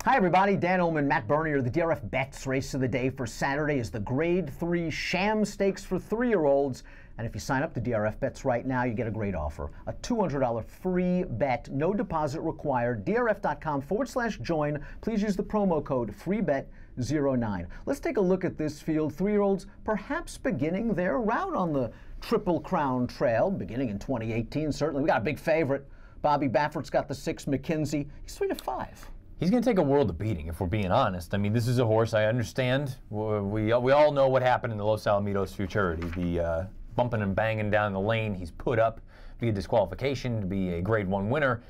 Hi everybody, Dan Illman, Matt Bernier. The DRF Bets Race of the day for Saturday is the Grade 3 Sham Stakes for 3-year-olds. And if you sign up to DRF Bets right now, you get a great offer. A $200 free bet, no deposit required. DRF.com/join. Please use the promo code FREEBET09. Let's take a look at this field. 3-year-olds perhaps beginning their route on the Triple Crown Trail, beginning in 2018, certainly. We got a big favorite. Bobby Baffert's got the 6, McKinzie. He's 3-5. He's going to take a world of beating, if we're being honest. I mean, this is a horse I understand. We all know what happened in the Los Alamitos Futurity. The bumping and banging down the lane. He's put up via disqualification to be a Grade 1 winner.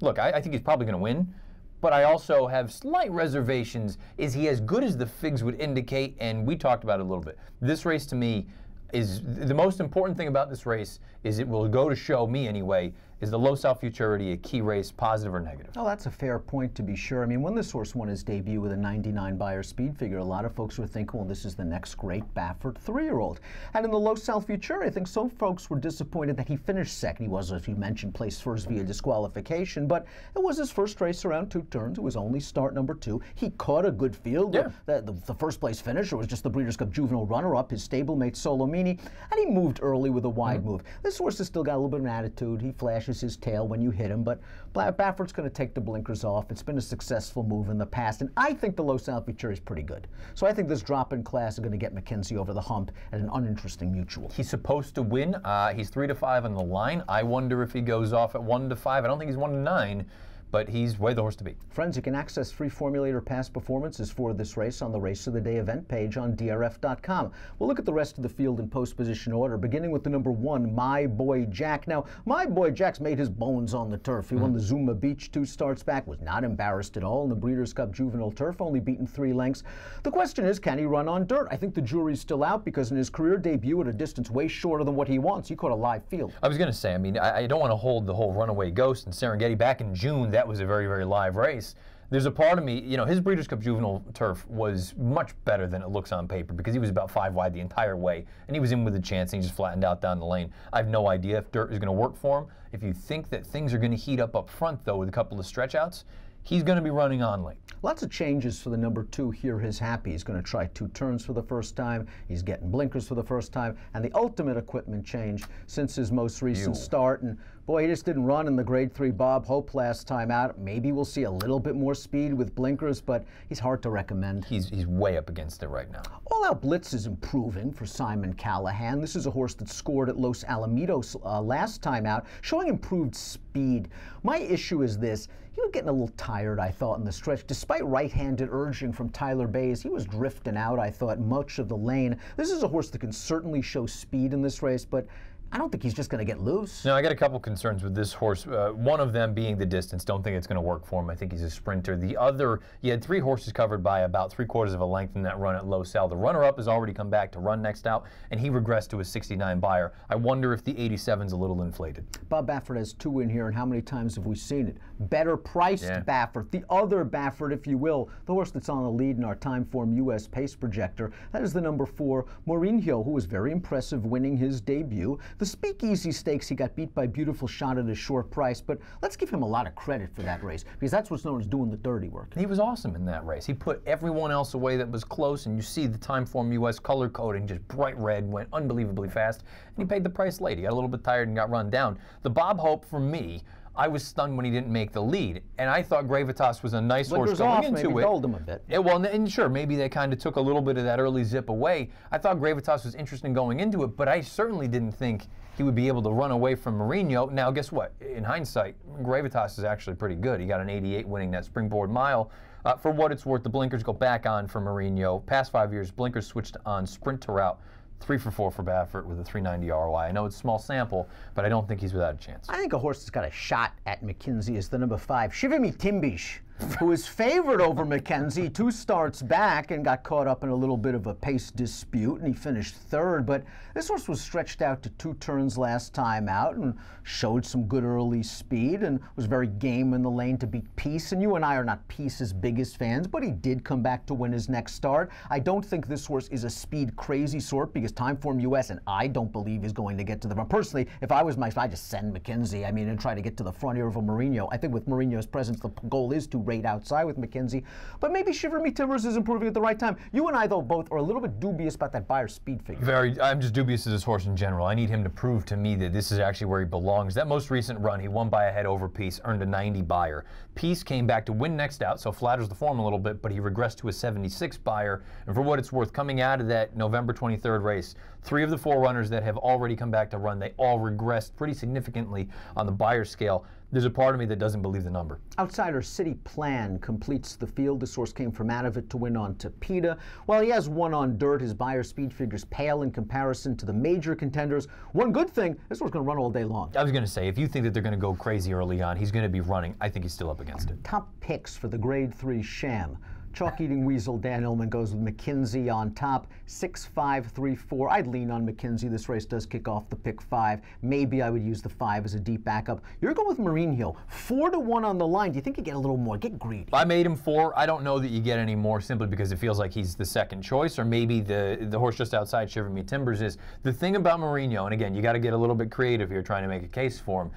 Look, I think he's probably going to win, but I also have slight reservations. Is he as good as the figs would indicate? And we talked about it a little bit. This race, to me, is the most important thing about this race is it will go to show me anyway, is the Los Al Futurity a key race, positive or negative? Oh, that's a fair point to be sure. I mean, when this horse won his debut with a 99 Beyer speed figure, a lot of folks were thinking, well, this is the next great Baffert 3-year-old. And in the Los Al Futurity, I think some folks were disappointed that he finished second. He was, as you mentioned, placed first via disqualification, but it was his first race around 2 turns. It was only start number 2. He caught a good field. Yeah. The first place finisher was just the Breeders' Cup Juvenile runner-up, his stablemate Solomini, and he moved early with a wide move. This horse has still got a little bit of an attitude. He flashes his tail when you hit him, but Baffert's going to take the blinkers off. It's been a successful move in the past, and I think the Los Al Futurity is pretty good. So I think this drop in class is going to get McKinzie over the hump at an uninteresting mutual. He's supposed to win. He's 3-5 on the line. I wonder if he goes off at 1-5. I don't think he's 1-9. But he's way the horse to beat. Friends, you can access free formulator past performances for this race on the Race of the Day event page on DRF.com. We'll look at the rest of the field in post-position order, beginning with the number 1, My Boy Jack. Now, My Boy Jack's made his bones on the turf. He won the Zuma Beach 2 starts back, was not embarrassed at all in the Breeders' Cup Juvenile Turf, only beaten 3 lengths. The question is, can he run on dirt? I think the jury's still out because in his career debut at a distance way shorter than what he wants, he caught a live field. I was going to say, I mean, I don't want to hold the whole runaway ghost in Serengeti. Back in June, that was a very, very live race. There's a part of me, you know, his Breeders' Cup Juvenile Turf was much better than it looks on paper because he was about 5 wide the entire way, and he was in with a chance, and he just flattened out down the lane. I have no idea if dirt is going to work for him. If you think that things are going to heat up front, though, with a couple of stretch outs, he's going to be running on late. Lots of changes for the number 2 here. His happy. He's going to try 2 turns for the first time. He's getting blinkers for the first time. And the ultimate equipment change since his most recent start. And boy, he just didn't run in the Grade 3 Bob Hope last time out. Maybe we'll see a little bit more speed with blinkers, but he's hard to recommend. He's way up against it right now. All Out Blitz is improving for Simon Callahan. This is a horse that scored at Los Alamitos last time out, showing improved speed. My issue is this. He was getting a little tired, I thought, in the stretch. Despite right-handed urging from Tyler Bays, he was drifting out, I thought, much of the lane. This is a horse that can certainly show speed in this race, but I don't think he's just going to get loose. No, I got a couple concerns with this horse. One of them being the distance. Don't think it's going to work for him. I think he's a sprinter. The other, you had 3 horses covered by about 3/4 of a length in that run at Los Al. The runner-up has already come back to run next out, and he regressed to a 69 Beyer. I wonder if the 87's a little inflated. Bob Baffert has 2 in here, and how many times have we seen it? Better priced Baffert, the other Baffert, if you will, the horse that's on the lead in our Timeform U.S. pace projector. That is the number 4, Mourinho, who was very impressive winning his debut. The Speakeasy Stakes, he got beat by Beautiful Shot at a short price, but let's give him a lot of credit for that race, because that's what's known as doing the dirty work. He was awesome in that race. He put everyone else away that was close, and you see the Timeform U.S. color coding, just bright red, went unbelievably fast, and he paid the price late. He got a little bit tired and got run down. The Bob Hope, for me, I was stunned when he didn't make the lead, and I thought Gravitas was a nice horse going into maybe it. Dulled him a bit. Well, and sure, maybe they kind of took a little bit of that early zip away. I thought Gravitas was interesting going into it, but I certainly didn't think he would be able to run away from Mourinho. Now, guess what? In hindsight, Gravitas is actually pretty good. He got an 88 winning that Springboard Mile. For what it's worth, the blinkers go back on for Mourinho. Past 5 years, blinkers switched on sprint to route. 3 for 4 for Baffert with a 390 ROI. I know it's a small sample, but I don't think he's without a chance. I think a horse that's got a shot at McKinzie is the number 5, Shivimi Timbish. who is favored over McKinzie 2 starts back and got caught up in a little bit of a pace dispute, and he finished third. But this horse was stretched out to 2 turns last time out and showed some good early speed and was very game in the lane to beat Peace. And you and I are not Peace's biggest fans, but he did come back to win his next start. I don't think this horse is a speed crazy sort because Timeform US and I don't believe he's going to get to the front. Personally, if I was Mike, I'd just send McKinzie. I mean, and try to get to the front here of a Mourinho. I think with Mourinho's presence, the goal is to rate outside with McKinzie. But maybe Shiver Me Timbers is improving at the right time. You and I, though, both are a little bit dubious about that Beyer speed figure. I'm just dubious of this horse in general. I need him to prove to me that this is actually where he belongs. That most recent run, he won by a head over Peace, earned a 90 Beyer. Peace came back to win next out, so flatters the form a little bit, but he regressed to a 76 Beyer. And for what it's worth, coming out of that November 23rd race, 3 of the 4 runners that have already come back to run, they all regressed pretty significantly on the Beyer scale. There's a part of me that doesn't believe the number. Outsider City Plan completes the field. This horse came from out of it to win on Tapeta. While he has won on dirt, his Beyer speed figures pale in comparison to the major contenders. One good thing, this horse going to run all day long. I was going to say, if you think that they're going to go crazy early on, he's going to be running. I think he's still up against it. Top picks for the Grade 3 Sham. Chalk-eating weasel Dan Illman goes with McKinzie on top, 6-5-3-4. I'd lean on McKinzie. This race does kick off the pick 5. Maybe I would use the 5 as a deep backup. You're going with Mourinho, 4-1 on the line. Do you think you get a little more? Get greedy. I made him 4. I don't know that you get any more simply because it feels like he's the second choice, or maybe the horse just outside Shiver Me Timbers is. The thing about Mourinho, and again, you got to get a little bit creative here trying to make a case for him.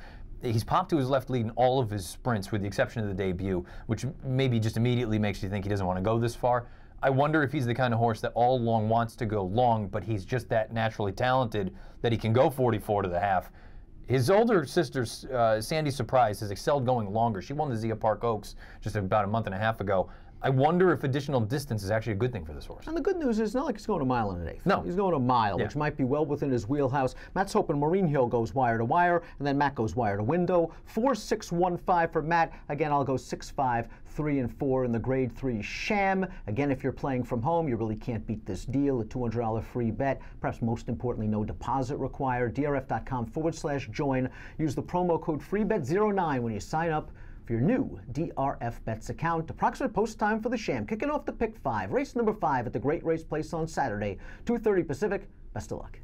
He's popped to his left lead in all of his sprints with the exception of the debut, which maybe just immediately makes you think he doesn't want to go this far. I wonder if he's the kind of horse that all along wants to go long, but he's just that naturally talented that he can go 44 to the half. His older sister, Sandy Surprise, has excelled going longer. She won the Zia Park Oaks just about a month and a half ago. I wonder if additional distance is actually a good thing for this horse. And the good news is, it's not like he's going a mile and an eighth. No. He's going a mile, which might be well within his wheelhouse. Matt's hoping Mourinho goes wire to wire, and then Matt goes wire to window. 4-6-1-5 for Matt. Again, I'll go 6-5-3-4 in the Grade 3 Sham. Again, if you're playing from home, you really can't beat this deal. A $200 free bet. Perhaps most importantly, no deposit required. DRF.com/join. Use the promo code FREEBET09 when you sign up for your new DRF Bets account. Approximate post time for the Sham. Kicking off the pick 5. Race number 5 at the Great Race Place on Saturday, 2:30 Pacific. Best of luck.